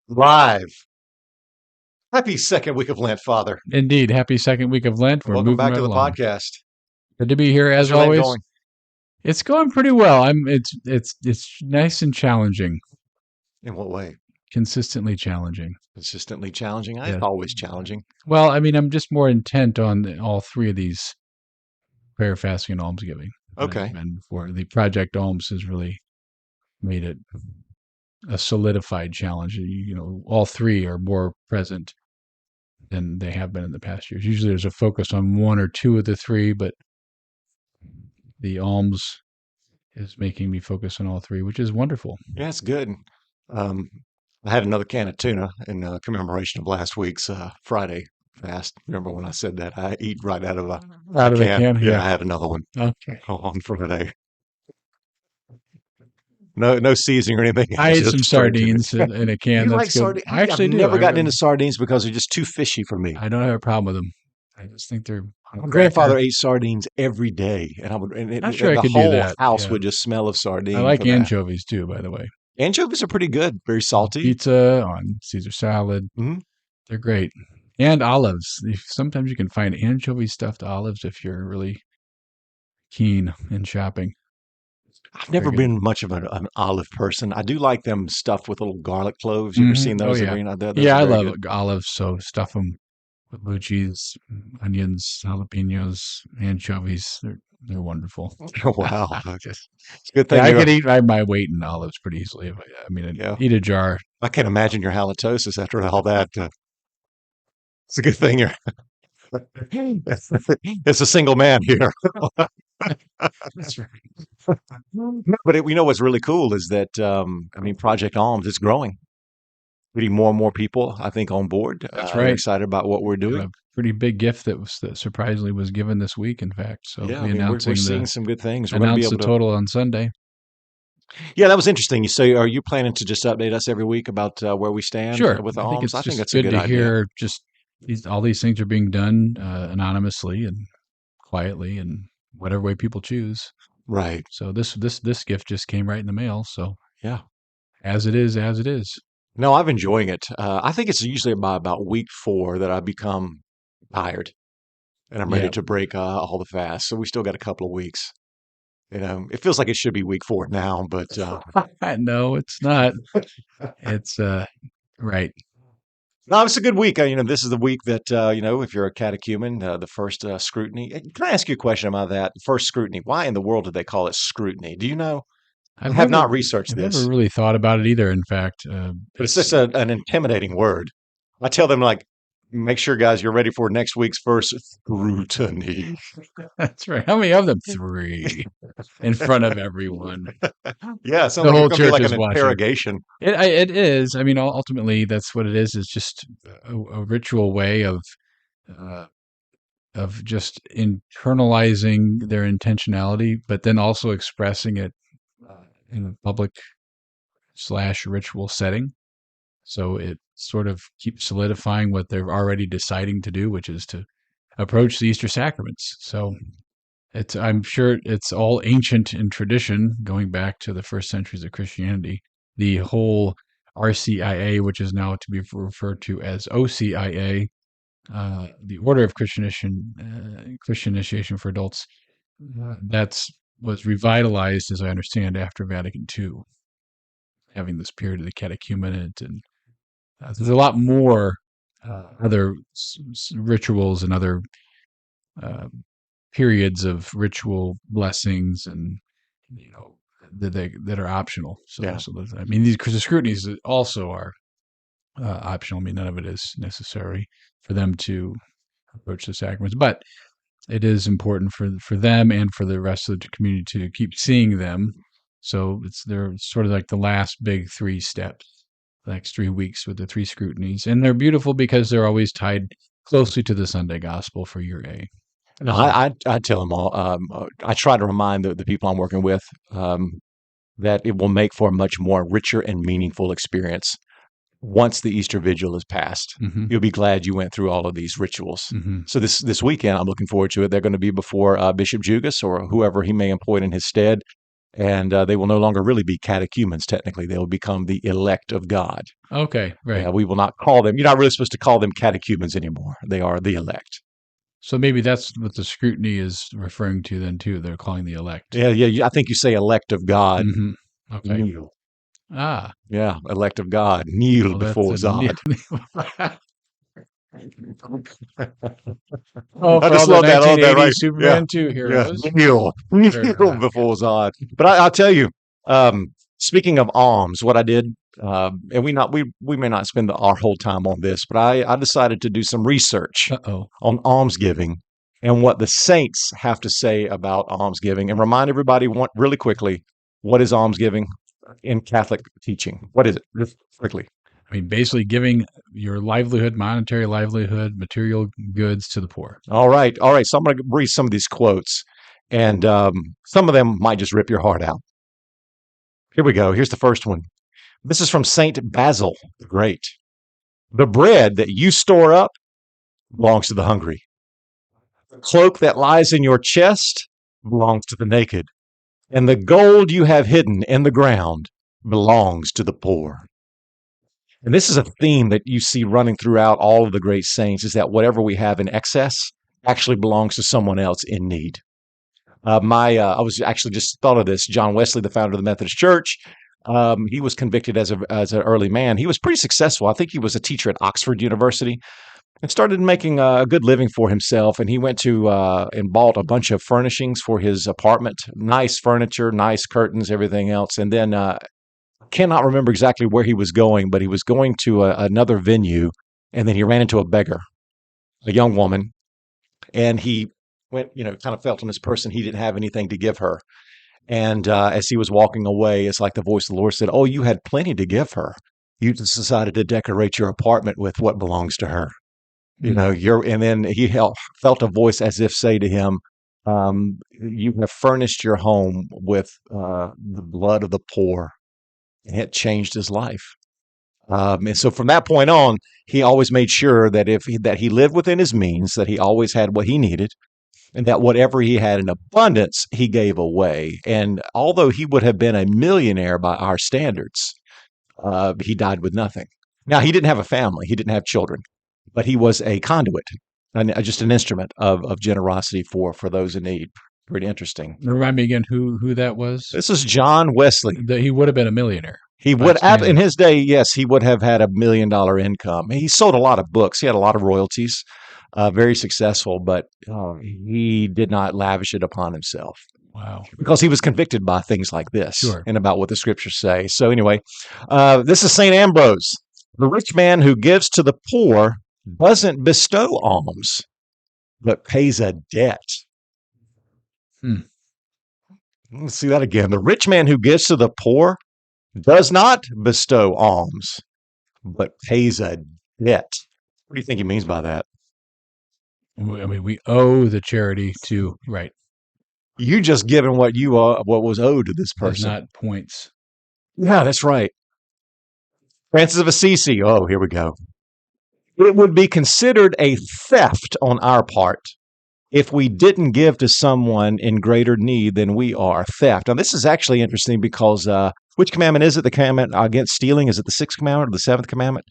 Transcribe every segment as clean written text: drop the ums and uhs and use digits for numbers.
Live. Happy second week of Lent, Father. Indeed. Happy second week of Lent. We're Welcome moving back right to the along. podcast. Good to be here How's as your Lent always. going? It's going pretty well. It's nice and challenging. In what way? Consistently challenging. Consistently challenging? It's Yeah. always challenging. Well, I mean, I'm just more intent on all three of these: prayer, fasting, and almsgiving than I've Okay. been before. The Project Alms has really made it a solidified challenge. All three are more present than they have been in the past years. Usually there's a focus on one or two of the three, but the alms is making me focus on all three, which is wonderful. Yeah, it's good. Um, I had another can of tuna in commemoration of last week's Friday fast. Remember when I said that? I eat right out of a Out of the can. can, Yeah, yeah. I had another one Okay. on Friday. No seasoning or anything. I ate some Just straight tuna. sardines in a can. You That's like good. sardines? I I've actually do. never gotten into sardines because they're just too fishy for me. I don't have a problem with them. I just think they're on a My cracker. grandfather ate sardines every day, and Not sure I the could do whole that. house Yeah. would just smell of I sardine like for that. anchovies too, by the way. Anchovies are pretty good, very On salty. pizza, on Caesar salad. Hmm. They're great. And olives. Sometimes you can find anchovy stuffed olives if you're really keen in shopping. I've Very never good. been much of an olive person. I do like them stuffed with little garlic cloves. You ever seen Oh those? yeah. Those Yeah, are I very love good. olives, so stuff them with blue cheese, onions, jalapenos, anchovies. They're wonderful. Oh, wow, okay. It's a good Yeah, thing I you. could eat my weight in olives pretty easily. I mean, I'd Yeah, eat a jar. I can't imagine your halitosis after all that. It's a good thing you're. It's a single man here. That's right. No, but you know what's really cool is that I mean, Project Alms is growing. Getting more and more people, I think, on board. That's They're right. excited about what we're Got doing. a pretty big gift that surprisingly was given this week. In fact, so Yeah, I we mean, we're seeing some good things. We're going to be announced the able to. total on Sunday. Yeah, that was interesting. You say, are you planning to just update us every week about where we stand Sure, with the I think alms? it's I think just that's a good good to idea. hear just all these things are being done anonymously and quietly and whatever way people choose. Right. So this gift just came right in the mail. So Yeah. as it is, as it is. No, I'm enjoying it. I think it's usually about week 4 that I become tired and I'm ready Yeah. to break all the fast. So we still got a couple of weeks. You know, it feels like it should be week 4 now, but No, it's not. It's right. no, it's a good week. You know, this is the week that, you know, if you're a catechumen, the first scrutiny. Can I ask you a question about that? First scrutiny. Why in the world did they call it scrutiny? Do you know? I have not researched I've never this, really thought about it either. In fact, but it's it's just an intimidating word. I tell them, like, make sure, guys, you're ready for next week's first scrutiny. that's right. How many of them? Three in front of everyone. Yeah, it sounds The like it's whole going to be church like is an watching. interrogation. It is. I mean, ultimately, that's what it is. It's just a ritual way uh, of just internalizing their intentionality, but then also expressing it in a public slash ritual setting. So it sort of keeps solidifying what they're already deciding to do, which is to approach the Easter sacraments. So I'm sure it's all ancient in tradition, going back to the first centuries of Christianity. The whole RCIA, which is now to be referred to as OCIA, the Order of Christian Initiation for Adults, that's was revitalized, as I understand, after Vatican II, having this period of the catechumenate, and there's a lot more other rituals and other uh, periods of ritual blessings and that are optional. Yeah. I mean, these because the scrutinies also are optional. I mean, none of it is necessary for them to approach the sacraments, but it is important for them and for the rest of the community to keep seeing them. So they're sort of like the last big three steps, the next 3 weeks with the three scrutinies, and they're beautiful because they're always tied closely to the Sunday Gospel for year A. No, So I tell them all. I try to remind the people I'm working with that it will make for a much more richer and meaningful experience once the Easter Vigil is passed. hmm You'll be glad you went through all of these rituals. hmm So this weekend, I'm looking forward to it. They're going to be before Bishop Jugas or whoever he may appoint in his stead, and they will no longer really be catechumens. Technically, they will become the elect of God. Okay, right. We will not call them. You're not really supposed to call them catechumens anymore. They are the elect. So maybe that's what the scrutiny is referring to then too. They're calling the elect. Yeah. I think you say elect of God. Hmm. Okay. Kneel. Ah, Yeah, elect of God. Kneel well, that's before a Zod. oh, I for all just the love that. I love that, 1980s right? Yeah. Superman 2 Yeah. heroes. Kneel. Kneel Or, before Zod. But I'll tell you, speaking of alms, what I did, and we may not spend our whole time on this, but I decided to do some research uh-oh. on almsgiving and what the saints have to say about almsgiving, and remind everybody really quickly, what is almsgiving in Catholic teaching? What is it? Just quickly. I mean, basically giving your livelihood, monetary livelihood, material goods to the poor. All right. All right. So I'm going to read some of these quotes, and some of them might just rip your heart out. Here we go. Here's the first one. This is from Saint Basil the Great. The bread that you store up belongs to the hungry. The cloak that lies in your chest belongs to the naked. And the gold you have hidden in the ground belongs to the poor. And this is a theme that you see running throughout all of the great saints, is that whatever we have in excess actually belongs to someone else in need. I was actually just thought of this. John Wesley, the founder of the Methodist Church, he was convicted as an early man. He was pretty successful. I think he was a teacher at Oxford University and started making a good living for himself. And he went to and bought a bunch of furnishings for his apartment, nice furniture, nice curtains, everything else. And then cannot remember exactly where he was going, but he was going to another venue, and then he ran into a beggar, a young woman, and he went, kind of felt on this person. He didn't have anything to give her. And as he was walking away, it's like the voice of the Lord said, "Oh, you had plenty to give her. You just decided to decorate your apartment with what belongs to her." Mm. And then he felt a voice as if say to him, "You have furnished your home with the blood of the poor." And it changed his life. And so from that point on, he always made sure that that he lived within his means, that he always had what he needed, and that whatever he had in abundance, he gave away. And although he would have been a millionaire by our standards, he died with nothing. Now, he didn't have a family, he didn't have children, but he was a conduit, and just an instrument of generosity for those in need. Pretty interesting. Remind me again who that was. This is John Wesley. That he would have been a millionaire He by would have, in standard. his day, yes, he would have had $1 million income. He sold a lot of books. He had a lot of royalties, very successful, but he did not lavish it upon himself Wow. because he was convicted by things like this Sure. and about what the scriptures say. So anyway, this is St. Ambrose. The rich man who gives to the poor doesn't bestow alms, but pays a debt. Hmm. Let's see that again. The rich man who gives to the poor does not bestow alms, but pays a debt. What do you think he means by that? I mean, we owe the charity to right. You just given what what was owed to this There's person. not points. Yeah, that's right. Francis of Assisi. Oh, here we go. It would be considered a theft on our part if we didn't give to someone in greater need than we are. Theft. Now, this is actually interesting because which commandment is it? The commandment against stealing? Is it the sixth commandment or the seventh commandment?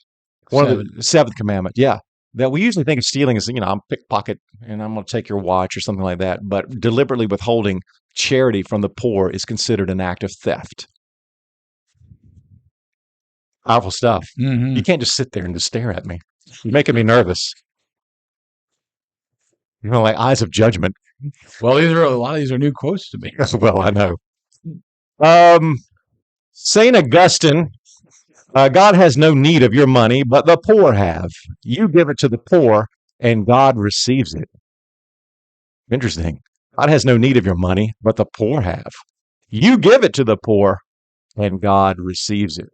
One of 7. the seventh commandment. Yeah. That we usually think of stealing as, I'm pickpocket and I'm going to take your watch or something like that. But deliberately withholding charity from the poor is considered an act of theft. Powerful stuff. Mm-hmm. You can't just sit there and just stare at me. You're making me nervous. Like eyes of judgment. Well, a lot of these are new quotes to me. Well, I know. St. Augustine, God has no need of your money, but the poor have. You give it to the poor, and God receives it. Interesting. God has no need of your money, but the poor have. You give it to the poor, and God receives it.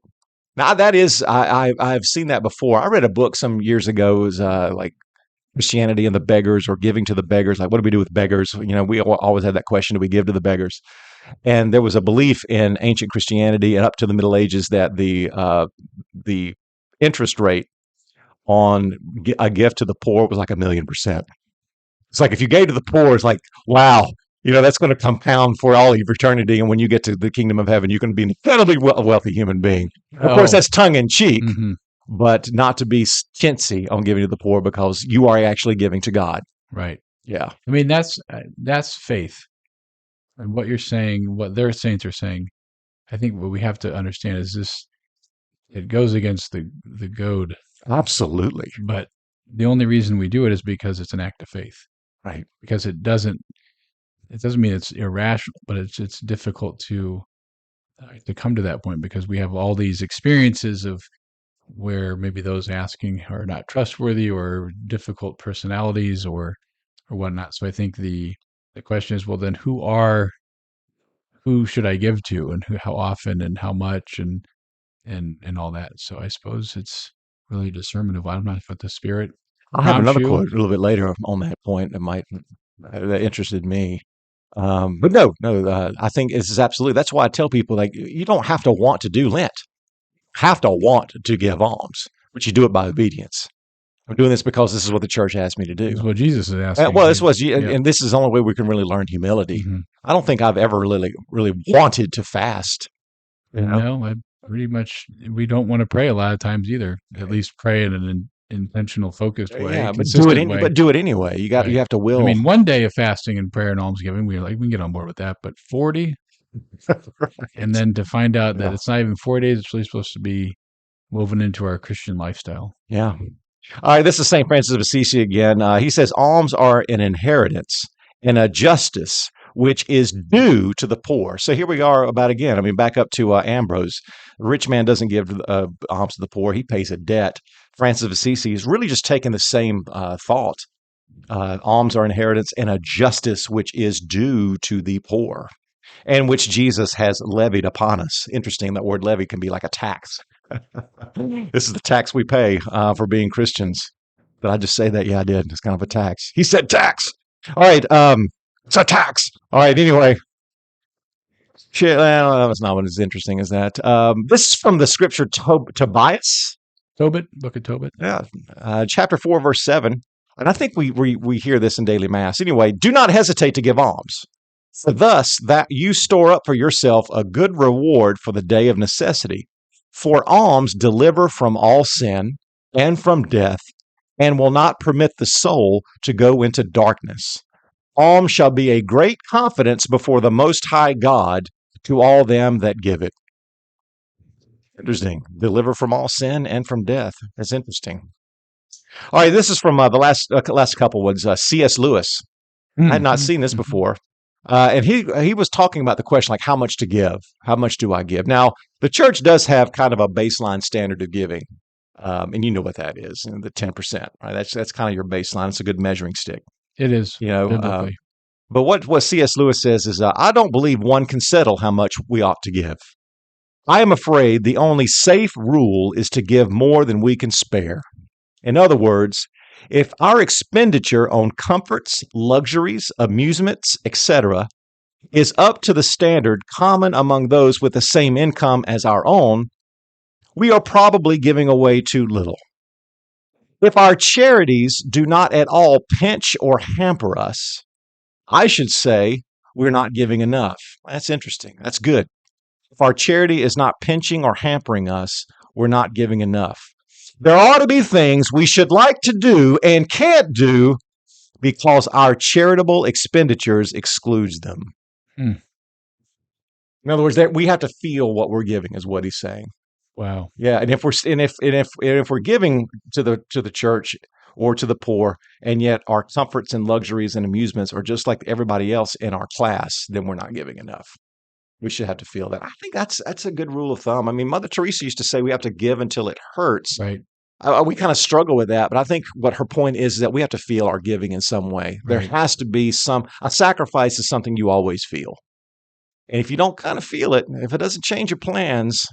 Now, that is, I've seen that before. I read a book some years ago. It was like Christianity and the beggars, or giving to the beggars. Like, what do we do with beggars? We always had that question: do we give to the beggars? And there was a belief in ancient Christianity and up to the Middle Ages that the interest rate on a gift to the poor was like 1,000,000%. It's like if you gave to the poor, it's like, wow, That's going to compound for all of eternity. And when you get to the kingdom of heaven, you're going to be an incredibly wealthy human being. Of course, Oh, that's tongue in cheek, hmm, but not to be chintzy on giving to the poor because you are actually giving to God. right. Yeah. I mean, that's faith. And what you're saying, what their saints are saying, I think what we have to understand is this: it goes against the goad, Absolutely. but the only reason we do it is because it's an act of faith. Right. Because it doesn't mean it's irrational, but it's difficult to come to that point because we have all these experiences of where maybe those asking are not trustworthy or difficult personalities or whatnot. So I think the question is, well, then who should I give to, and how often, and how much, and all that. So I suppose it's really discernment of, I'm not, what the Spirit I'll have prompts another you. quote a little bit later on that point that interested me. But no, no, I think this is absolutely. That's why I tell people like you don't have to want to do Lent, have to want to give alms, but you do it by obedience. I'm doing this because this is what the church asked me to This is do. what Jesus is asking. Well, this was, Yeah. and this is the only way we can really learn humility. Hmm. I don't think I've ever really wanted to fast. You know, No, I pretty much, we don't want to pray a lot of times either. At least pray in an intentional, focused way, yeah, consistent way. but do it anyway. You Right. have to I will. mean, one day of fasting and prayer and almsgiving, we can get on board with that. But 40, and Right. then to find out that Yeah. it's not even 4 days, it's really supposed to be woven into our Christian lifestyle. Yeah. All right, this is St. Francis of Assisi again. He says alms are an inheritance and a justice which is due to the poor. So here we are about again. I mean, back up to Ambrose. The rich man doesn't give alms to the poor, he pays a debt. Francis of Assisi is really just taking the same thought. Alms are inheritance and a justice which is due to the poor and which Jesus has levied upon us. Interesting, that word levy can be like a tax. This is the tax we pay for being Christians. Did I just say that? Yeah, I did. It's kind of a tax. He said tax. All right. It's a tax. All right. Anyway, shit. Well, that's not what as interesting as that. This is from the scripture Tobias. Tobit, Book of Tobit. Yeah, chapter 4, verse 7. And I think we hear this in daily mass. Anyway, do not hesitate to give alms, for thus that you store up for yourself a good reward for the day of necessity. For alms deliver from all sin and from death, and will not permit the soul to go into darkness. Alms shall be a great confidence before the Most High God to all them that give it. Interesting. Deliver from all sin and from death. That's interesting. All right, this is from the last couple ones. C.S. Lewis. I had not Mm-hmm. seen this Hmm. before, and he was talking about the question like how much to give, how much do I give? Now the church does have kind of a baseline standard of giving, and you know what that is, the 10%. Right, that's kind of your baseline. It's a good measuring stick, It is you know. biblically. But what C.S. Lewis says is, I don't believe one can settle how much we ought to give. I am afraid the only safe rule is to give more than we can spare. In other words, if our expenditure on comforts, luxuries, amusements, etc., is up to the standard common among those with the same income as our own, we are probably giving away too little. If our charities do not at all pinch or hamper us, I should say we're not giving enough. That's interesting. That's good. If our charity is not pinching or hampering us, we're not giving enough. There ought to be things we should like to do and can't do because our charitable expenditures excludes them. Hmm. In other words, that we have to feel what we're giving, is what he's saying. Wow. Yeah, and if we're giving to the church or to the poor, and yet our comforts and luxuries and amusements are just like everybody else in our class, then we're not giving enough. We should have to feel that. I think that's a good rule of thumb. I mean, Mother Teresa used to say we have to give until it hurts. Right. We kind of struggle with that, but I think what her point is that we have to feel our giving in some way. There Right. has to be a sacrifice is something you always feel. And if you don't kind of feel it, if it doesn't change your plans,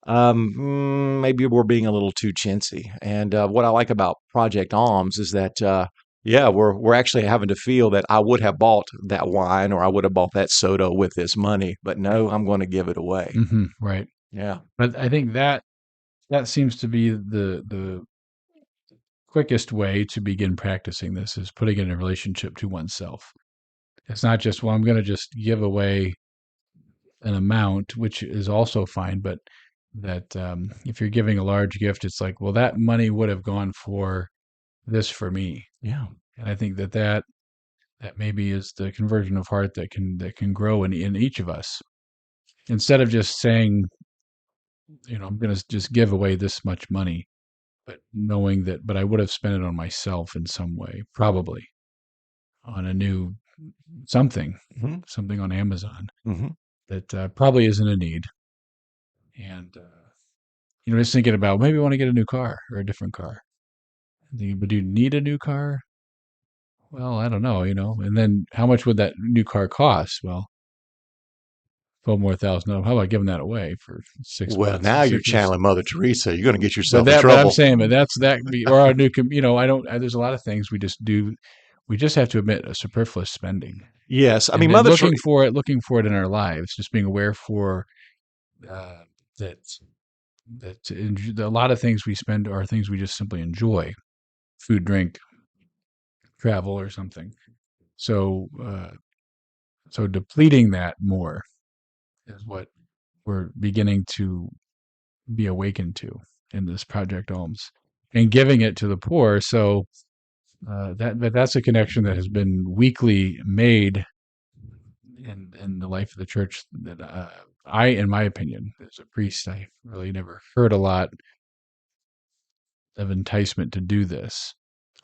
maybe we're being a little too chintzy. And what I like about Project Alms is that, yeah, we're actually having to feel that I would have bought that wine or I would have bought that soda with this money, but no, I'm going to give it away. Hmm. Right. Yeah. But I think that seems to be the quickest way to begin practicing this, is putting it in a relationship to oneself. It's not just, well, I'm going to just give away an amount, which is also fine, but that if you're giving a large gift, it's like, well, that money would have gone for this for me. Yeah. And I think that maybe is the conversion of heart that can grow in each of us. Instead of just saying, I'm going to just give away this much money, but knowing that, but I would have spent it on myself in some way, probably on a new something, Hmm. something on Amazon Hmm. that probably isn't a need. And, just thinking about maybe I want to get a new car or a different car. Thinking, but do you need a new car? Well, I don't know. And then how much would that new car cost? Well, 12 more thousand. No, how about giving that away for Well, $6? now you're channeling Mother Teresa. You're going to get But yourself in but I'm trouble. saying, but that's that, or our new, I don't, there's a lot of things we just do. We just have to admit a superfluous spending Yes, I and mean then Mother Teresa. looking for it in our lives, just being aware for uh, that, a lot of things we spend are things we just simply enjoy, food, drink, travel, or something. So, so depleting that more is what we're beginning to be awakened to in this Project Alms, and giving it to the poor. So that's a connection that has been weekly made in the life of the church. That in my opinion, as a priest, I really never heard a lot of enticement to do this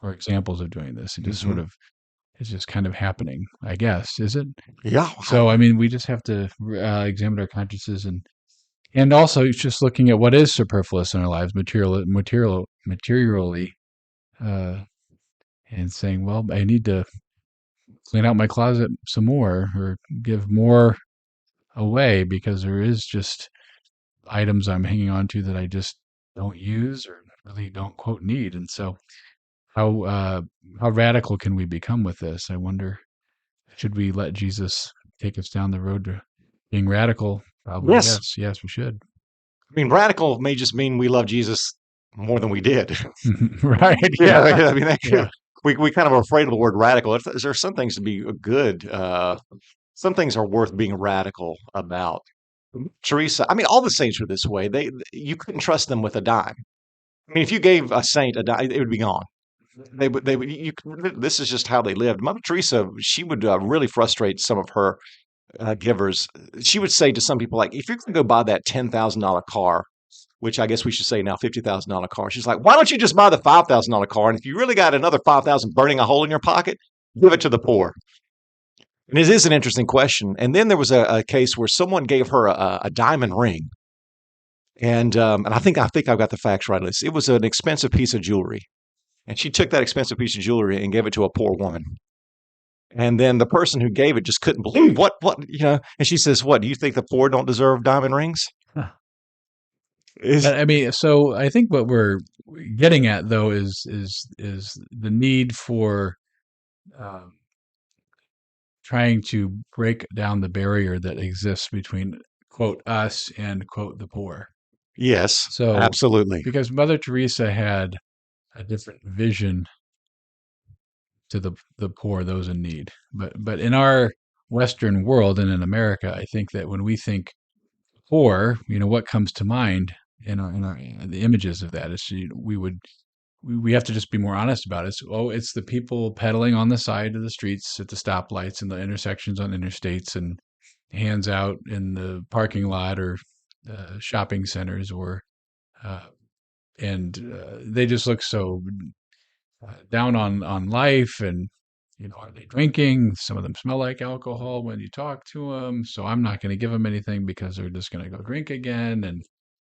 or examples of doing this. It just sort Hmm. of is just kind of happening, I guess. Is it? Yeah. So I mean, we just have to examine our consciences, and also just looking at what is superfluous in our lives, materially, uh, and saying, well, I need to clean out my closet some more or give more away because there is just items I'm hanging on to that I just don't use or really don't quote need. And so how uh, how radical can we become with this? I wonder, should we let Jesus take us down the road to being radical? Probably Yes. yes. Yes, we should. I mean, radical may just mean we love Jesus more than we did. Right. Yeah, Yeah. I mean, that could, Yeah. we kind of are afraid of the word radical. There's some things to be good. Some things are worth being radical about. Teresa, I mean, all the saints were this way. You couldn't trust them with a dime. I mean, if you gave a saint a dime, it would be gone. They would. This is just how they lived. Mother Teresa, she would really frustrate some of her givers. She would say to some people, like, if you're going to go buy that $10,000 car, which I guess we should say now $50,000 car. She's like, why don't you just buy the $5,000 car? And if you really got another 5,000 burning a hole in your pocket, give it to the poor. And it is an interesting question. And then there was a case where someone gave her a diamond ring, and I think I've got the facts right. It was an expensive piece of jewelry, and she took that expensive piece of jewelry and gave it to a poor woman. And then the person who gave it just couldn't believe what. And she says, "What do you think the poor don't deserve diamond rings?" Huh. Is But I mean, so I think what we're getting at though is the need for um, trying to break down the barrier that exists between quote us and quote the poor. Yes, So absolutely. because Mother Teresa had a different vision to the poor, those in need. But in our Western world and in America, I think that when we think poor, what comes to mind in our the images of that is we have to just be more honest about it. So, it's the people pedaling on the side of the streets at the stoplights and the intersections on interstates and hands out in the parking lot or shopping centers or uh, and they just look so down on life. And are they drinking? Some of them smell like alcohol when you talk to them, so I'm not going to give them anything because they're just going to go drink again. And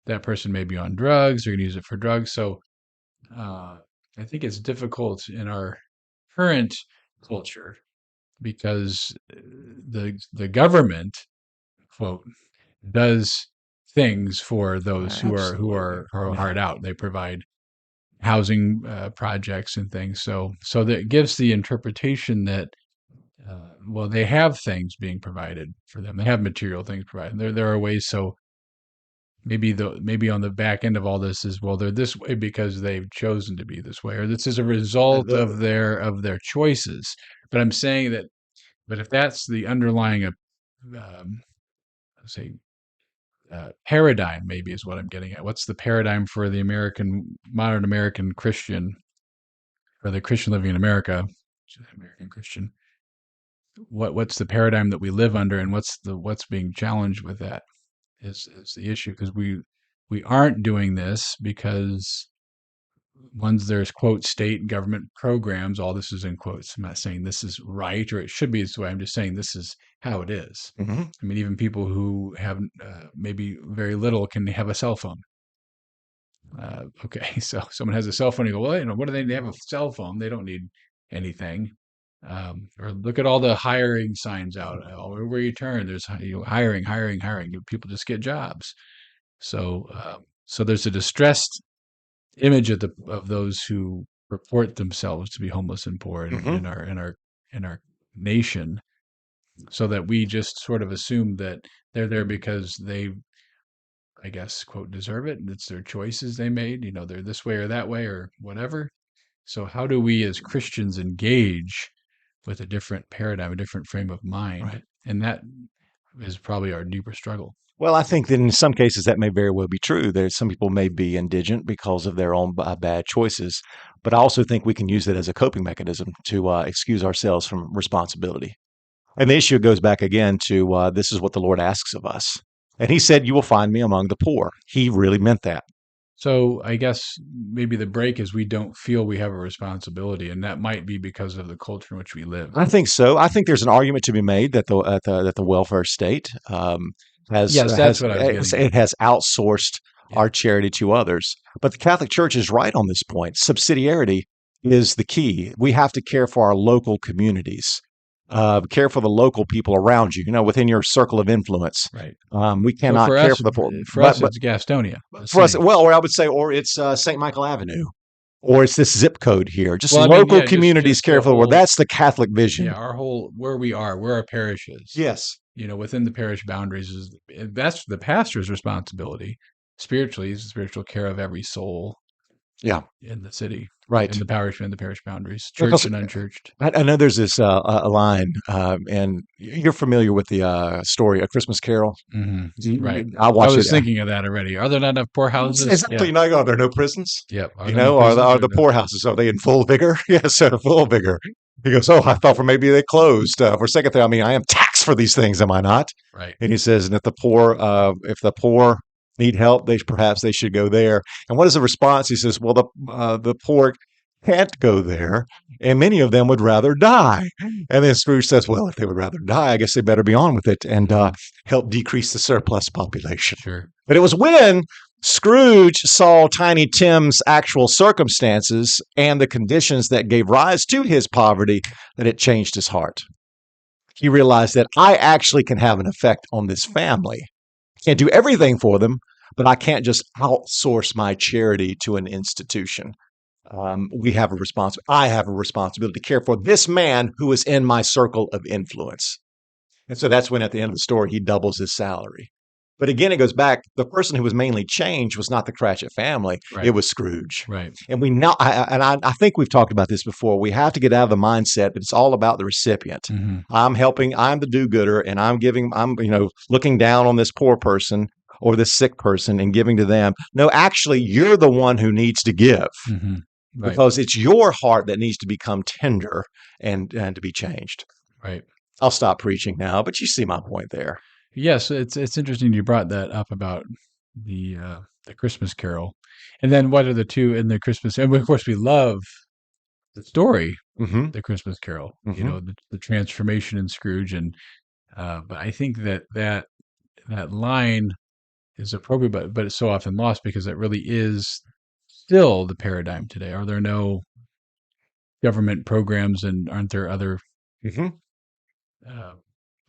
that person may be on drugs, they're going to use it for drugs. So uh, I think it's difficult in our current culture because the government quote does things for those Absolutely. who are Yeah. hard out. They provide housing projects and things. So that gives the interpretation that well, they have things being provided for them. They have material things provided. There are ways. So maybe on the back end of all this is, well, they're this way because they've chosen to be this way, or this is a result The of their choices. But I'm saying that But if that's the underlying, say, paradigm, maybe is what I'm getting at. What's the paradigm for the modern American Christian, or the Christian living in America, American Christian? What's the paradigm that we live under, and what's being challenged with that is the issue, because we aren't doing this because once there's quote state and government programs, all this is in quotes. I'm not saying this is right or it should be this way. I'm just saying this is how it is. Hmm. I mean, even people who have maybe very little can have a cell phone. Okay, so someone has a cell phone. You go, well, what do they have a cell phone? They don't need anything. Or look at all the hiring signs out. Where you turn, there's hiring, hiring, hiring. People just get jobs. So there's a distressed image of those who report themselves to be homeless and poor Hmm. in our nation, so that we just sort of assume that they're there because they, I guess, quote, deserve it, and it's their choices they made. They're this way or that way or whatever. So how do we as Christians engage with a different paradigm, a different frame of mind? Right. And that is probably our deeper struggle. Well, I think that in some cases that may very well be true. There's some people may be indigent because of their own bad choices, but I also think we can use it as a coping mechanism to excuse ourselves from responsibility. And the issue goes back again to this is what the Lord asks of us. And he said, "You will find me among the poor." He really meant that. So I guess maybe the break is we don't feel we have a responsibility, and that might be because of the culture in which we live. I think so. I think there's an argument to be made that the welfare state Yes, that's what I was getting at. it has outsourced Yeah, our charity to others. But the Catholic Church is right on this point. Subsidiarity is the key. We have to care for our local communities, care for the local people around you. Within your circle of influence. right. We So cannot care for the poor. for us, it's Gastonia, the For us, city. well, or I would say, or it's St. Michael Avenue, or it's this zip code here. Just Well, I mean, local yeah, communities just care the for the world. whole, That's the Catholic vision. yeah, our whole where our parish is. Yes. Within the parish boundaries that's the pastor's responsibility. Spiritually, is the spiritual care of every soul Yeah. in the city, in Right. the parish boundaries, churched Because and unchurched. I know there's this a line, and you're familiar with the story, A Christmas Carol. Hmm. Right. I I watch it. was thinking of that already. Are there not enough poorhouses? Exactly. Yeah. Are there no prisons? Yep. Are there no Are prisons? the poorhouses, are they in full vigor? Yes, they're in full vigor. He goes, "Oh, I thought for maybe they closed for a second there. I mean, I am taxed for these things, am I not?" Right. And he says, "And if the poor need help, perhaps they should go there." And what is the response? He says, "Well, the poor can't go there, and many of them would rather die." And then Scrooge says, "Well, if they would rather die, I guess they better be on with it and help decrease the surplus population." Sure. But it was when Scrooge saw Tiny Tim's actual circumstances and the conditions that gave rise to his poverty that it changed his heart. He realized that I actually can have an effect on this family. I can't do everything for them, but I can't just outsource my charity to an institution. We have a I have a responsibility to care for this man who is in my circle of influence. And so that's when at the end of the story, he doubles his salary. But again, it goes back. The person who was mainly changed was not the Cratchit family. It Right. was Scrooge. Right. And we now, I think we've talked about this before. We have to get out of the mindset that it's all about the recipient. Hmm. I'm helping, I'm the do-gooder, and I'm looking down on this poor person or this sick person and giving to them. No, actually, you're the one who needs to give Hmm. Right. because it's your heart that needs to become tender and to be changed. Right. I'll stop preaching now, but you see my point there. Yes, it's interesting you brought that up about the Christmas Carol, and then what are the two in the Christmas? And of course, we love the story, Hmm. the Christmas Carol. Hmm. The transformation in Scrooge, and but I think that line is appropriate, but it's so often lost because it really is still the paradigm today. Are there no government programs, and aren't there other? Hmm. Uh,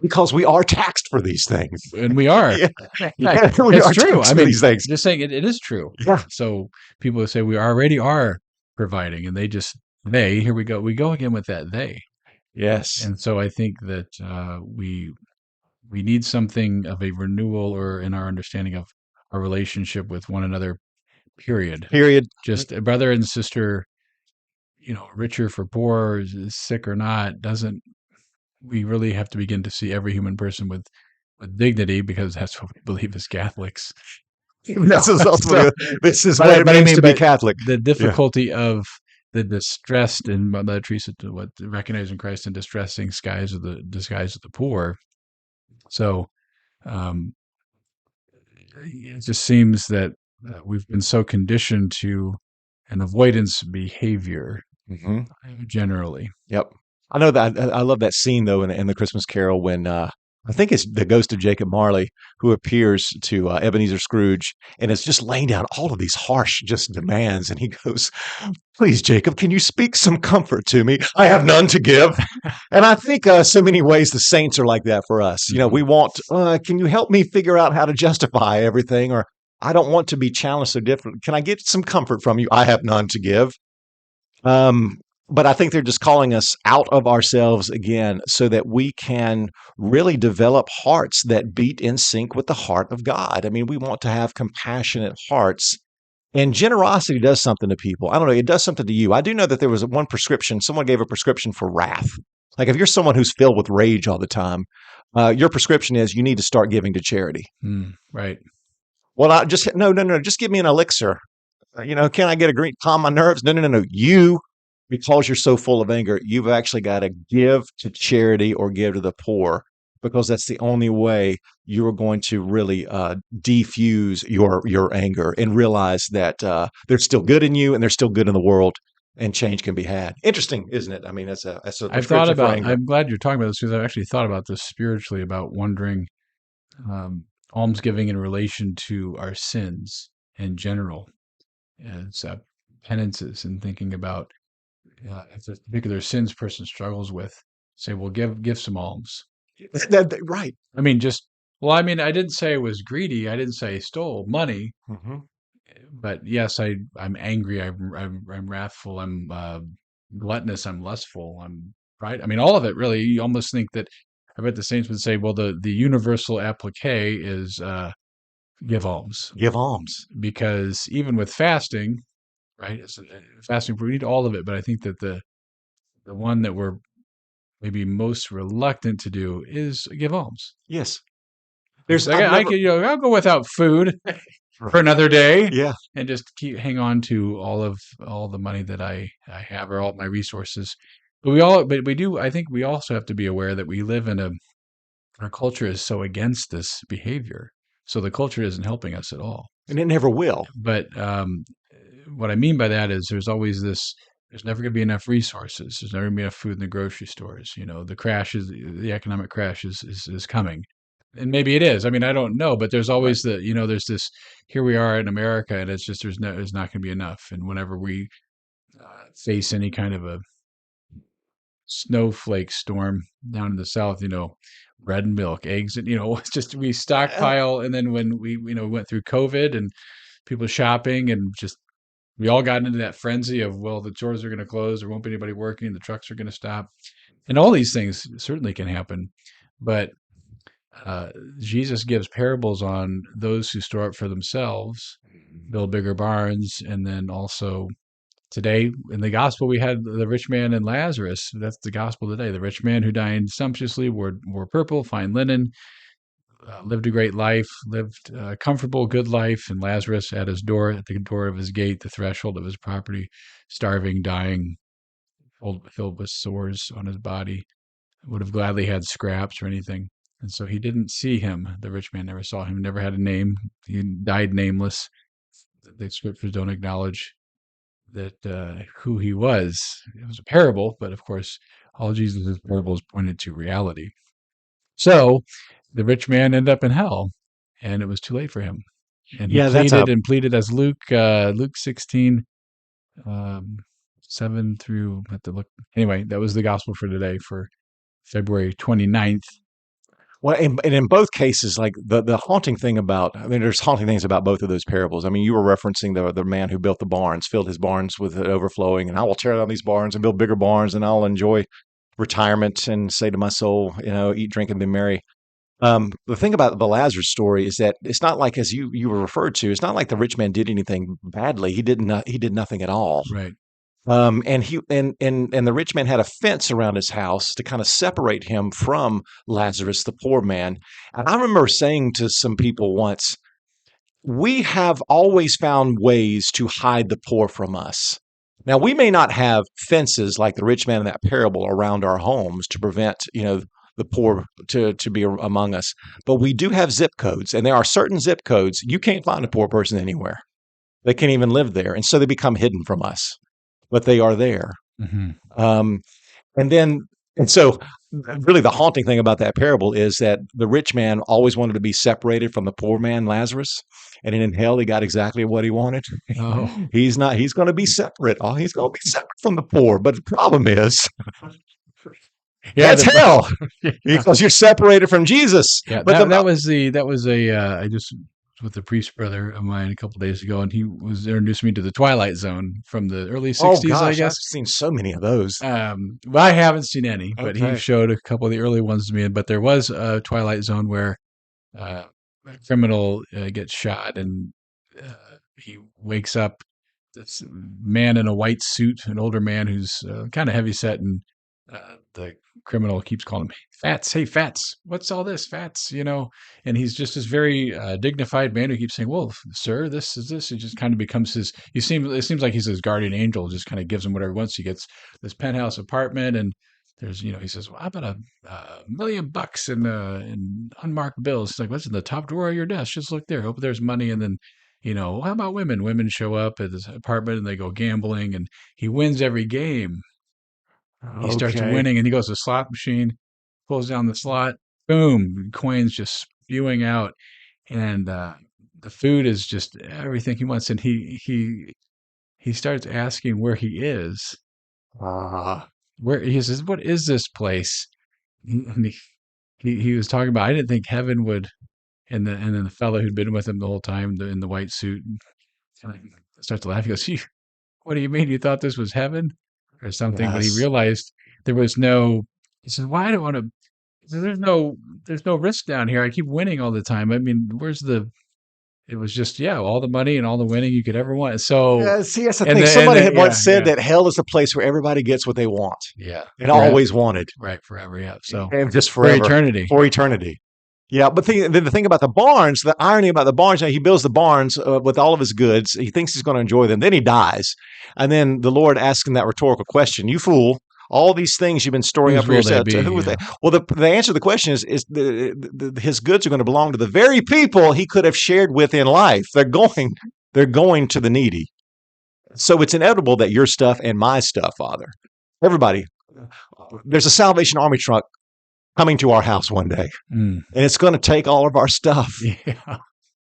Because we are taxed for these things. and we are. Yeah. Yeah, Yeah, we it's are true. I taxed for mean, these things. just saying it is true. Yeah. So people say we already are providing, and they here we go again with that they. Yes. And so I think that we need something of a renewal or in our understanding of our relationship with one another. Period. Period. Just a brother and sister, richer for poor, is sick or not, doesn't. we really have to begin to see every human person with dignity, because that's what we believe as Catholics. This is So, ultimately this is what it but I means mean, to be but Catholic. the Yeah. difficulty of the distressed, and Mother Teresa, to what recognizing Christ in distressing disguise of the poor. So, um, it just seems that we've been so conditioned to an avoidance behavior Hmm. generally. Yep. I know that I love that scene though in the Christmas Carol when I think it's the ghost of Jacob Marley who appears to Ebenezer Scrooge and is just laying down all of these harsh just demands, and he goes, "Please, Jacob, can you speak some comfort to me? I have none to give." And I think so many ways the saints are like that for us. You know, Hmm. we want, can you help me figure out how to justify everything, or I don't want to be challenged so different. Can I get some comfort from you? I have none to give. Um, but I think they're just calling us out of ourselves again so that we can really develop hearts that beat in sync with the heart of God. I mean, we want to have compassionate hearts, and generosity does something to people. I don't know, it does something to you. I do know that there was one prescription, someone gave a prescription for wrath. Like if you're someone who's filled with rage all the time, your prescription is you need to start giving to charity. Mm, right. Well, I just, no, no, no, just give me an elixir. Can I get a green calm my nerves? No, no, no, no. You, because you're so full of anger, you've actually got to give to charity or give to the poor, because that's the only way you are going to really defuse your anger and realize that there's still good in you and there's still good in the world, and change can be had. Interesting, isn't it? I mean, that's a prescription for anger. I'm glad you're talking about this, because I've actually thought about this spiritually, about wondering, um, almsgiving in relation to our sins in general, as penances, and thinking about if there's particular sins person struggles with, say, well, give some alms. Right. I mean, just, well, I mean, I didn't say I was greedy. I didn't say I stole money, Hmm. but yes, I'm angry. I'm wrathful. I'm gluttonous. I'm lustful. I'm right. I mean, all of it really. You almost think that. I bet the saints would say, well, the universal applique is give alms, Give alms. because even with fasting, right? Fasting, we need all of it, but I think that the one that we're maybe most reluctant to do is give alms. Yes. It's There's like I've I never could, I'll go without food for Right. another day, Yeah. and just hang on to all the money that I have, or all my resources. But we do. I think we also have to be aware that we live in our culture is so against this behavior. So the culture isn't helping us at all. And it never will. But what I mean by that is there's always this. There's never going to be enough resources. There's never going to be enough food in the grocery stores. The economic crash is coming, and maybe it is. I mean, I don't know, but there's Right. always there's this. Here we are in America, and it's just there's not going to be enough. And whenever we face any kind of a snowflake storm down in the south, bread and milk, eggs, and it's just we Uh, stockpile. And then when we went through COVID and people shopping, and just we all got into that frenzy of, well, the stores are going to close, there won't be anybody working, the trucks are going to stop, and all these things certainly can happen. But uh, Jesus gives parables on those who store up for themselves, build bigger barns, and then also today in the gospel we had the rich man and Lazarus. That's the gospel today. The rich man who dined sumptuously, wore purple, fine linen, lived a great life, lived a comfortable, good life, and Lazarus at the door of his gate, the threshold of his property, starving, dying, filled with sores on his body, would have gladly had scraps or anything. And so he didn't see him. The rich man never saw him, never had a name. He died nameless. The scriptures don't acknowledge that who he was. It was a parable, but of course, all Jesus' parables pointed to reality. So the rich man ended up in hell, and it was too late for him. And he yeah, that's a pleaded and pleaded, as Luke 16, um, 7 through, I have to look. Anyway, that was the gospel for today, for February 29th. well, and in both cases, like the haunting thing about, I mean, there's haunting things about both of those parables. I mean, you were referencing the man who built the barns, filled his barns with it overflowing, and I will tear down these barns and build bigger barns, and I'll enjoy retirement and say to my soul, eat, drink, and be merry. The thing about the Lazarus story is that it's not like, as you were referred to, it's not like the rich man did anything badly. He did nothing at all. Right. And the rich man had a fence around his house to kind of separate him from Lazarus, the poor man. And I remember saying to some people once, we have always found ways to hide the poor from us. Now, we may not have fences like the rich man in that parable around our homes to prevent, the poor to be among us, but we do have zip codes, and there are certain zip codes you can't find a poor person anywhere. They can't even live there, and so they become hidden from us, but they are there. Mm-hmm. Um, and then, and so really the haunting thing about that parable is that the rich man always wanted to be separated from the poor man, Lazarus. And in hell, he got exactly what he wanted. Oh, He's not, he's going to be separate. Oh, he's going to be separate from the poor. But the problem is, yeah. that's hell because you're separated from Jesus. Yeah, But that was a I just was with a priest brother of mine a couple of days ago, and he was introducing me to the Twilight Zone from the early oh '60s, I gosh, I've guess. seen so many of those. Well, I haven't seen any, but he Okay. showed a couple of the early ones to me. But there was a Twilight Zone where uh, a criminal gets shot, and he wakes up. This man in a white suit, an older man who's kind of heavy set, and the criminal keeps calling him Fats. Hey, Fats, what's all this, Fats? And he's just this very dignified man who keeps saying, "Well, sir, this is this." It just kind of becomes his. It seems like he's his guardian angel. Just kind of gives him whatever he wants. He gets this penthouse apartment, and there's, he says, "Well, how about a $1,000,000 in unmarked bills?" He's like, "What's in the top drawer of your desk? Just look there. Hope there's money." And then, how about women? Women show up at his apartment and they go gambling, and he wins every game. He starts Okay. winning, and he goes to the slot machine, pulls down the slot, boom, coins just spewing out, and the food is just everything he wants. And he starts asking where he is. Ah, Where he says, "What is this place?" And he was talking about. I didn't think heaven would. And then the fellow who'd been with him the whole time, in the white suit, kind of starts to laugh. He goes, "What do you mean? You thought this was heaven or something?" But he yes. realized there was no. He says, "Why? I don't want to." There's no risk down here. I keep winning all the time. I mean, where's the? It was just, yeah, all the money and all the winning you could ever want. So, See, that's the and thing. the and Somebody the had once yeah, said yeah, that hell is a place where everybody gets what they want yeah, and forever, always wanted, right, forever, yeah. So and just for forever, eternity. for eternity. Yeah, but the thing about the barns, the irony about the barns, he builds the barns with all of his goods. He thinks he's going to enjoy them. Then he dies. And then the Lord asks him that rhetorical question, you fool, all these things you've been storing up Whose for will they yourself, be? who was Yeah. that? Well, the answer to the question is his goods are going to belong to the very people he could have shared with in life. They're going to the needy. So it's inevitable that your stuff and my stuff, Father, everybody, there's a Salvation Army truck coming to our house one day, Mm. and it's going to take all of our stuff, Yeah.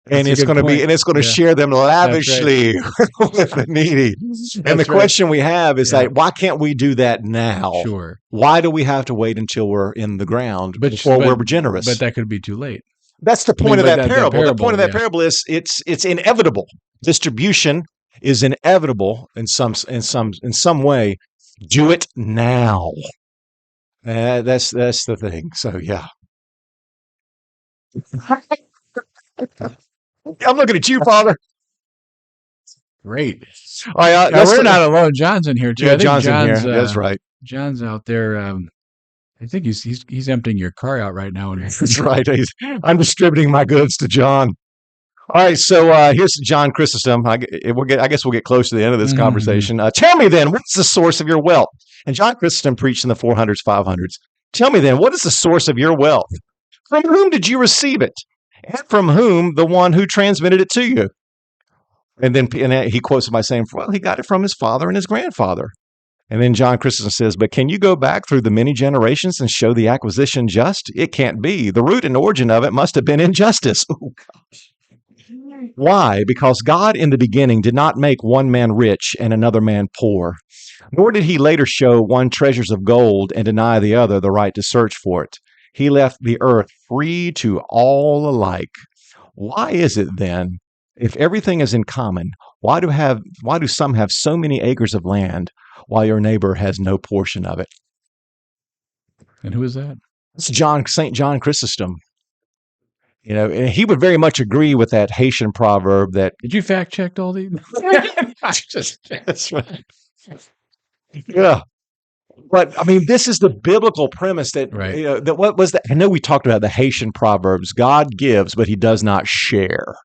and That's a it's good going to be, point. and it's going to Yeah, share them that's right. lavishly with the needy. And the That's right. question we have is Yeah, like, why can't we do that now? sure. Why do we have to wait until we're in the ground But sh before but we're generous? but that could be too late. That's the I mean, point of but that that parable. The point of parable, that yeah. parable is it's inevitable. Distribution is inevitable in some way. Do it now. That's the thing. So yeah, I'm looking at you, Father. Great. All right, Yeah, we're not alone. John's in here too. yeah, I think John's in here. That's right. John's out there. I think he's emptying your car out right now. And That's right. I'm distributing my goods to John. All right, so here's John Chrysostom. I guess we'll get close to the end of this Mhm. conversation. Tell me then, what's the source of your wealth? And John Chrysostom preached in the 400s, 500s. Tell me then, what is the source of your wealth? From whom did you receive it? And from whom the one who transmitted it to you? And then he quotes it by saying, well, he got it from his father and his grandfather. And then John Chrysostom says, but can you go back through the many generations and show the acquisition just? It can't be. The root and origin of it must have been injustice. Oh, why? Because God in the beginning did not make one man rich and another man poor, nor did he later show one treasures of gold and deny the other the right to search for it. He left the earth free to all alike. Why is it then, if everything is in common, why do some have so many acres of land while your neighbor has no portion of it? And who is that? It's St. John Chrysostom. And he would very much agree with that Haitian proverb that Did you fact check all these? that's right. Yeah. But I mean, this is the biblical premise that Right. that what was that? I know we talked about the Haitian proverbs. God gives, but He does not share.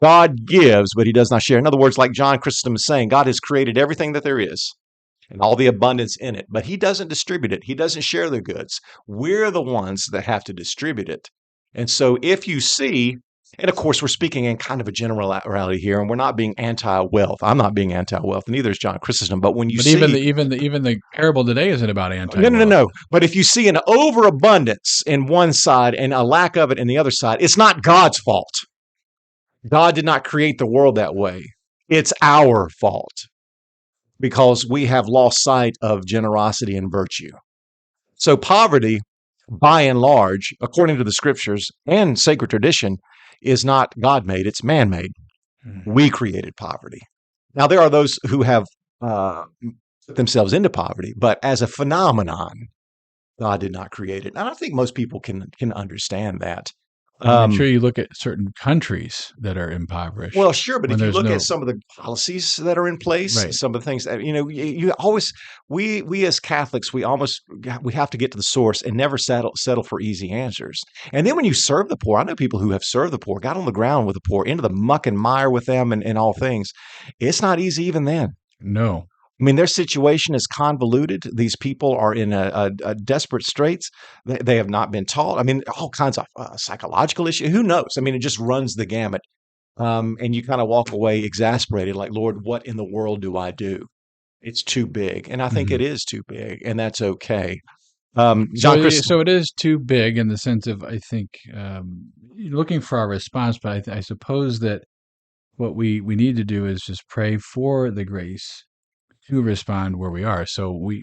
God gives, but He does not share. In other words, like John Chrysostom is saying, God has created everything that there is and all the abundance in it, but He doesn't distribute it. He doesn't share the goods. We're the ones that have to distribute it. And so if you see, and of course, we're speaking in kind of a generality here, and we're not being anti-wealth. I'm not being anti-wealth, neither is John Chrysostom. But when you But even see, the parable today isn't about no, no, no, anti-wealth. no. But if you see an overabundance in one side and a lack of it in the other side, it's not God's fault. God did not create the world that way. It's our fault because we have lost sight of generosity and virtue. So, poverty, by and large, according to the scriptures and sacred tradition, is not God made, it's man made. Mhm. We created poverty. Now, there are those who have put themselves into poverty, but as a phenomenon, God did not create it. And I think most people can understand that. I mean, I'm Um, sure you look at certain countries that are impoverished Well, sure, but when if you there's look at no some of the policies that are in place, right. some of the things that you always we as Catholics we have to get to the source and never settle for easy answers. And then when you serve the poor, I know people who have served the poor, got on the ground with the poor, into the muck and mire with them, and all things. It's not easy even then. No, I mean, their situation is convoluted. These people are in a desperate straits. They have not been taught. I mean, all kinds of psychological issues. Who knows? I mean, it just runs the gamut, and you kind of walk away exasperated, like, Lord, what in the world do I do? It's too big. And I think hmm it is too big, and that's okay. so John Chris, so it is too big in the sense of I think looking for our response, but I suppose that what we need to do is just pray for the grace to respond where we are. So we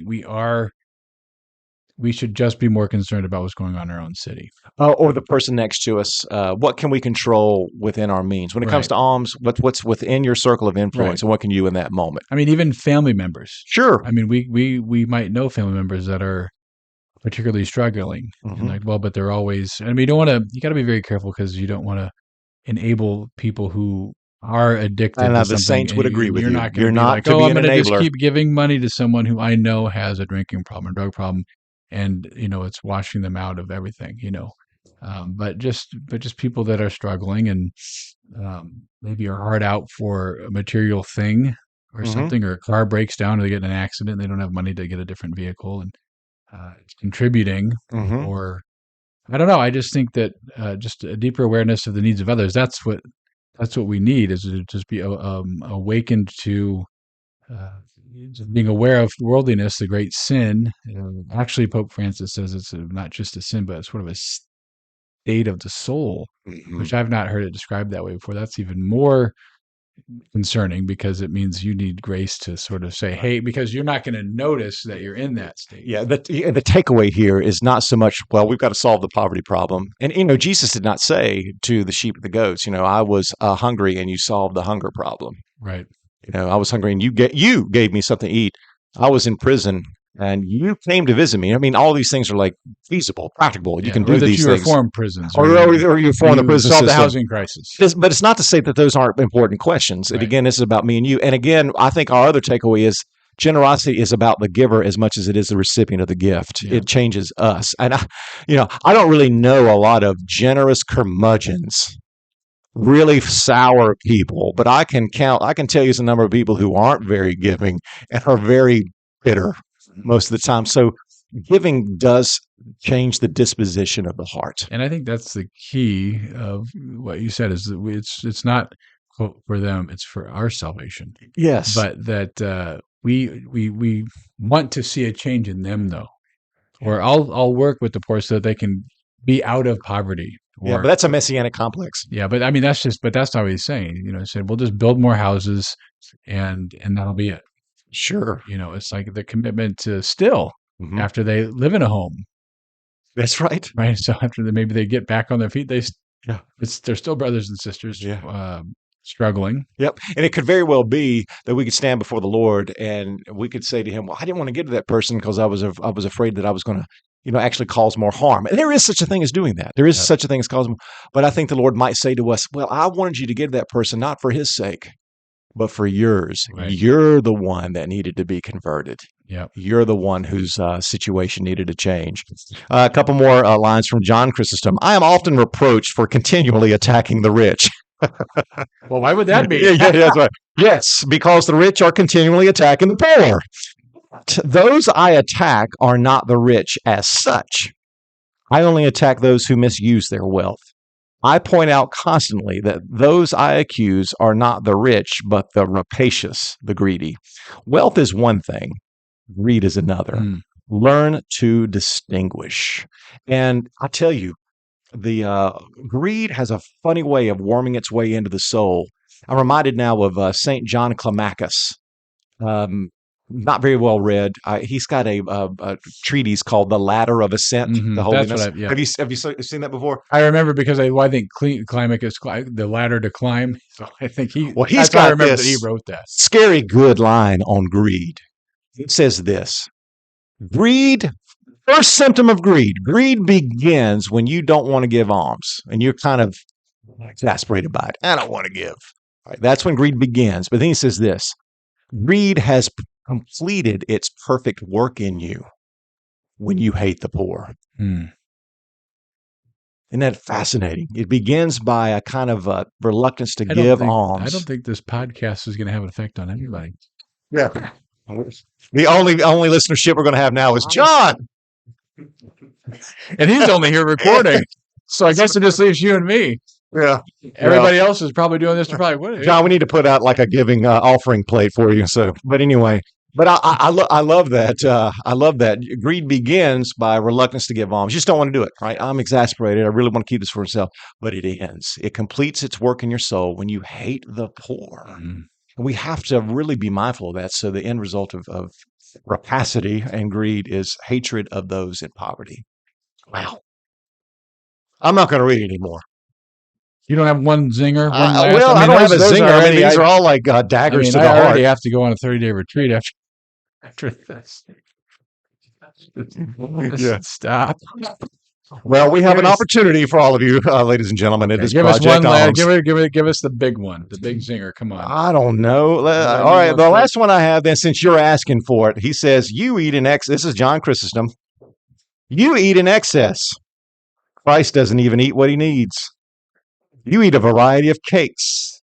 should just be more concerned about what's going on in our own city. or the person next to us, what can we control within our means? When it comes Right. to alms, what's within your circle of Right. influence, and what can you in that moment? I mean, even family members. Sure. I mean, we might know family members that are particularly struggling, and Hmm. like, well, but they're always. I mean, you don't want to. You got to be very careful because you don't want to enable people who are addicted And to the something, saints would agree and with you're you. not going to You're be not like, to oh, be I'm an going to just enabler. keep giving money to someone who I know has a drinking problem, a drug problem, and it's washing them out of everything. But just people that are struggling and maybe are hard out for a material thing or Hmm. something, or a car breaks down or they get in an accident, and they don't have money to get a different vehicle, and it's contributing. Hmm. Or I don't know. I just think that just a deeper awareness of the needs of others. That's what we need, is to just be awakened to uh, just being aware of worldliness, the great sin. Actually, Pope Francis says it's not just a sin, but it's sort of a state of the soul, Hmm. which I've not heard it described that way before. That's even more concerning because it means you need grace to sort of say, hey, because you're not going to notice that you're in that state. Yeah, the takeaway here is not so much, well, we've got to solve the poverty problem. And, Jesus did not say to the sheep and the goats, I was hungry and you solved the hunger problem. Right. I was hungry and you gave me something to eat. I was in prison and you came to visit me. I mean, all these things are like feasible, practical. You Yeah. can Or do that these you things, reform prisons, or or you form the you prison solve the system. housing crisis. But it's not to say that those aren't important questions. And Right. again, this is about me and you. And again, I think our other takeaway is generosity is about the giver as much as it is the recipient of the gift. Yeah. It changes us. And I don't really know a lot of generous curmudgeons, really sour people, but I can tell you some number of people who aren't very giving and are very bitter most of the time. So giving does change the disposition of the heart. And I think that's the key of what you said, is that it's not quote for them, it's for our salvation. Yes. But that we want to see a change in them, though. Or I'll work with the poor so that they can be out of poverty. Yeah, but Or that's a messianic complex. yeah, but I mean that's not what he's saying. He said we'll just build more houses, and that'll be it. Sure. It's like the commitment to still, Hmm. after they live in a home, That's right. right? So after maybe they get back on their feet, Yeah. they're still brothers and sisters Yeah. struggling. Yep. And it could very well be that we could stand before the Lord and we could say to him, well, I didn't want to get to that person because I was afraid that I was going to, actually cause more harm. And there is such a thing as doing that. There is Yep. such a thing as causing, but I think the Lord might say to us, well, I wanted you to get to that person, not for his sake, but for yours. Right. You're the one that needed to be converted. Yep. You're the one whose situation needed a change. A couple more lines from John Chrysostom. I am often reproached for continually attacking the rich. Well, why would that be? Yeah, that's right. Yes, because the rich are continually attacking the poor. Those I attack are not the rich as such. I only attack those who misuse their wealth. I point out constantly that those I accuse are not the rich, but the rapacious, the greedy. Wealth is one thing, greed is another. Learn to distinguish. And I tell you, the greed has a funny way of worming its way into the soul. I'm reminded now of Saint John Climacus. Not very well read. He's got a treatise called "The Ladder of Ascent to That's Holiness." what I. Yeah. Have you seen that before? I remember because I think Climacus, the ladder to climb. So I think Well, he's that's how I got remember that he this wrote that. scary good line on greed. It says this: greed. First symptom of greed. Greed begins when you don't want to give alms and you're kind of exasperated by it. I don't want to give. Right, that's when greed begins. But then he says this: greed has completed its perfect work in you when you hate the poor. Isn't that fascinating? It begins by a kind of reluctance to give alms. I don't think this podcast is going to have an effect on anybody. Yeah. The only listenership we're going to have now is John. And he's only here recording. So I guess it just leaves you and me. Yeah. Everybody else is probably doing this to probably what? John, we need to put out like a giving offering plate for you. So, but anyway, but I love that. I love that. Greed begins by reluctance to give alms. You just don't want to do it, right? I'm exasperated. I really want to keep this for myself, but it ends. It completes its work in your soul when you hate the poor. And we have to really be mindful of that. So the end result of rapacity and greed is hatred of those in poverty. Wow. I'm not going to read it anymore. You don't have one zinger, one last? Well, I don't have a zinger. I mean, these are all like daggers to the heart. I already have to go on a 30-day retreat after this. Yeah. Stop. Well, we have an opportunity for all of you, ladies and gentlemen, at this give Project us one Alms. Give us the big one, the big zinger. Come on. I don't know. All right, the last one I have then, since you're asking for it, he says, you eat in excess. This is John Chrysostom. You eat in excess. Christ doesn't even eat what he needs. You eat a variety of cakes.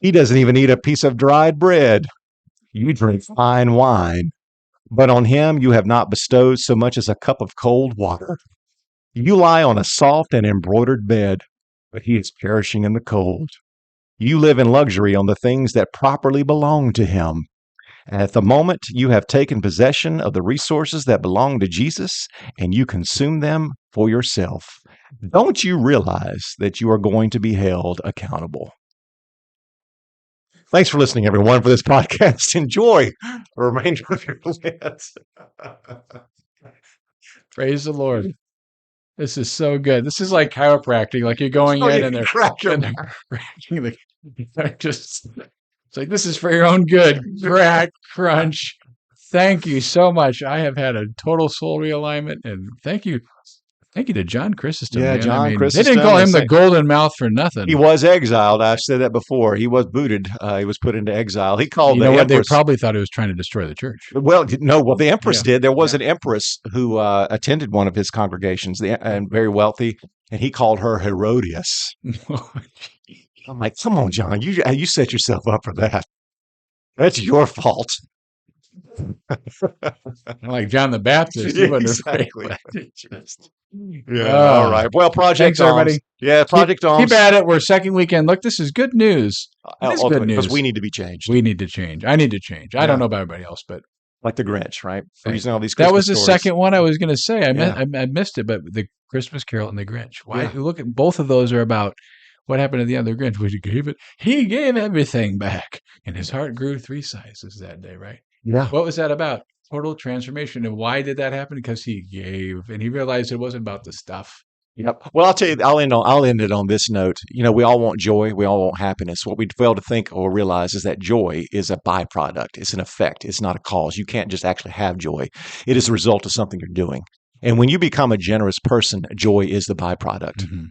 He doesn't even eat a piece of dried bread. You drink fine wine. But on him you have not bestowed so much as a cup of cold water. You lie on a soft and embroidered bed, but he is perishing in the cold. You live in luxury on the things that properly belong to him. At the moment, you have taken possession of the resources that belong to Jesus, and you consume them for yourself. Don't you realize that you are going to be held accountable? Thanks for listening, everyone, for this podcast. Enjoy the remainder of your lives. Praise the Lord. This is so good. This is like chiropractic. Like you're going in and they're cracking just. It's like, this is for your own good. Crack, crunch. Thank you so much. I have had a total soul realignment, and thank you to John Chrysostom. Yeah, man. John Chrysostom. They didn't call him the golden mouth for nothing. He was exiled. I said that before. He was booted. He was put into exile. He called the empress. They probably thought he was trying to destroy the church. Well, no. Well, the empress did. There was an empress who attended one of his congregations, and very wealthy, and he called her Herodias. I'm like, come on, John. You set yourself up for that. That's your fault. Like John the Baptist. Yeah, exactly. All right. Well, Project Thanks, everybody. Yeah, Project Alms. Keep at it. We're second weekend. Look, this is good news. It is good news. Because we need to be changed. We need to change. I need to change. I don't know about everybody else, but like the Grinch, right? Using all these that was the stories. second one I was going to say. I missed it, but the Christmas Carol and the Grinch. Why? Yeah. Look at both of those are about what happened at the end of the Grinch. He gave everything back, and his heart grew 3 sizes that day, right? Yeah. What was that about? Total transformation. And why did that happen? Because he gave, and he realized it wasn't about the stuff. Yep. Well, I'll tell you, I'll end it on this note. You know, we all want joy. We all want happiness. What we fail to think or realize is that joy is a byproduct. It's an effect. It's not a cause. You can't just actually have joy. It is a result of something you're doing. And when you become a generous person, joy is the byproduct. Mm-hmm.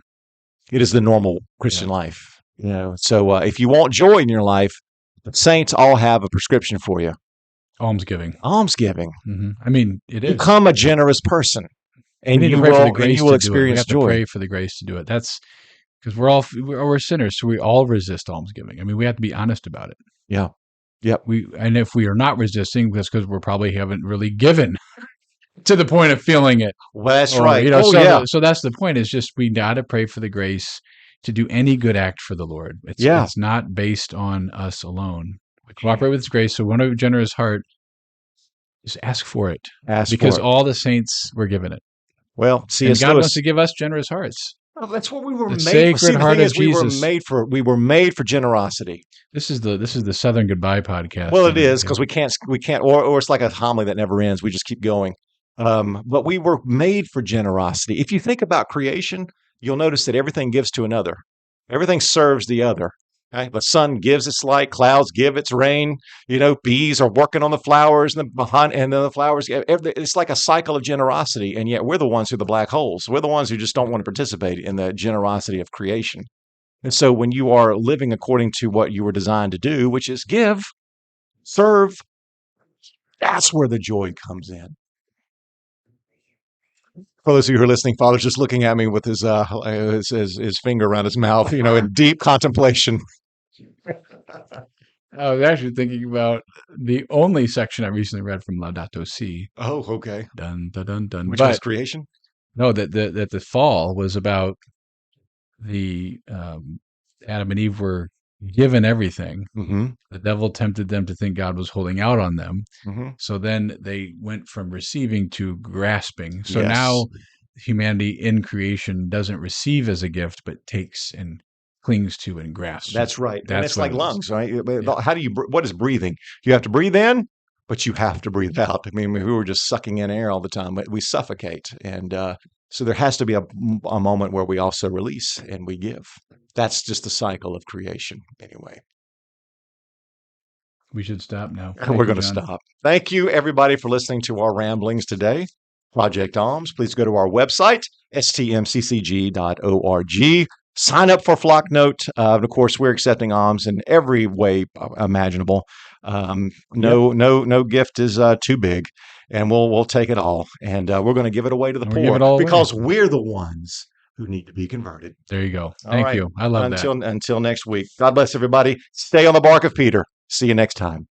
It is the normal Christian life. You know, so if you want joy in your life, the saints all have a prescription for you. Almsgiving. Almsgiving. I mean, it is. Become a generous person, We and need to you pray for the you grace will to do it. We experience have to joy. pray for the grace to do it. That's because we're sinners, so we all resist almsgiving. I mean, we have to be honest about it. Yeah. Yep. And if we are not resisting, that's because we probably haven't really given to the point of feeling it. Well, that's Or, right. Oh, yeah. so that's the point, is just we got to pray for the grace to do any good act for the Lord. Yeah. It's not based on us alone. We cooperate with His grace. So when a generous heart, just ask for it, Ask because for it. all the saints were given it. Well, And C.S. God wants Lewis. to give us generous hearts. Oh, that's what we were The made for. See, Sacred the Heart thing of is, Jesus. we were made for generosity. This is the Southern Goodbye podcast. Well, it is, because we can't, or it's like a homily that never ends. We just keep going. But we were made for generosity. If you think about creation, you'll notice that everything gives to another. Everything serves the other. Okay? The sun gives its light, clouds give its rain. Bees are working on the flowers, and then the flowers. It's like a cycle of generosity, and yet we're the ones who are the black holes. We're the ones who just don't want to participate in the generosity of creation. And so, when you are living according to what you were designed to do, which is give, serve, that's where the joy comes in. For those of you who are listening, Father's just looking at me with his finger around his mouth, in deep contemplation. I was actually thinking about the only section I recently read from Laudato Si. Oh, okay. Dun dun dun dun. Which But was creation? no, that the fall was about the Adam and Eve were given everything. Mm-hmm. The devil tempted them to think God was holding out on them. Mm-hmm. So then they went from receiving to grasping. So Yes. now humanity in creation doesn't receive as a gift, but takes and clings to and grasps. That's right. And it's like lungs, right? Yeah. How do you, what is breathing? You have to breathe in, but you have to breathe out. I mean, we were just sucking in air all the time, but we suffocate. And so there has to be a moment where we also release and we give. That's just the cycle of creation, anyway. We should stop now. We're going to stop. Thank you, everybody, for listening to our ramblings today. Project Alms, please go to our website, stmccg.org. Sign up for Flocknote. Of course, we're accepting alms in every way imaginable. No gift is too big, and we'll take it all, and we're going to give it away to the poor because we're the ones who need to be converted. There you go. Thank you. I love that. Until next week. God bless everybody. Stay on the bark of Peter. See you next time.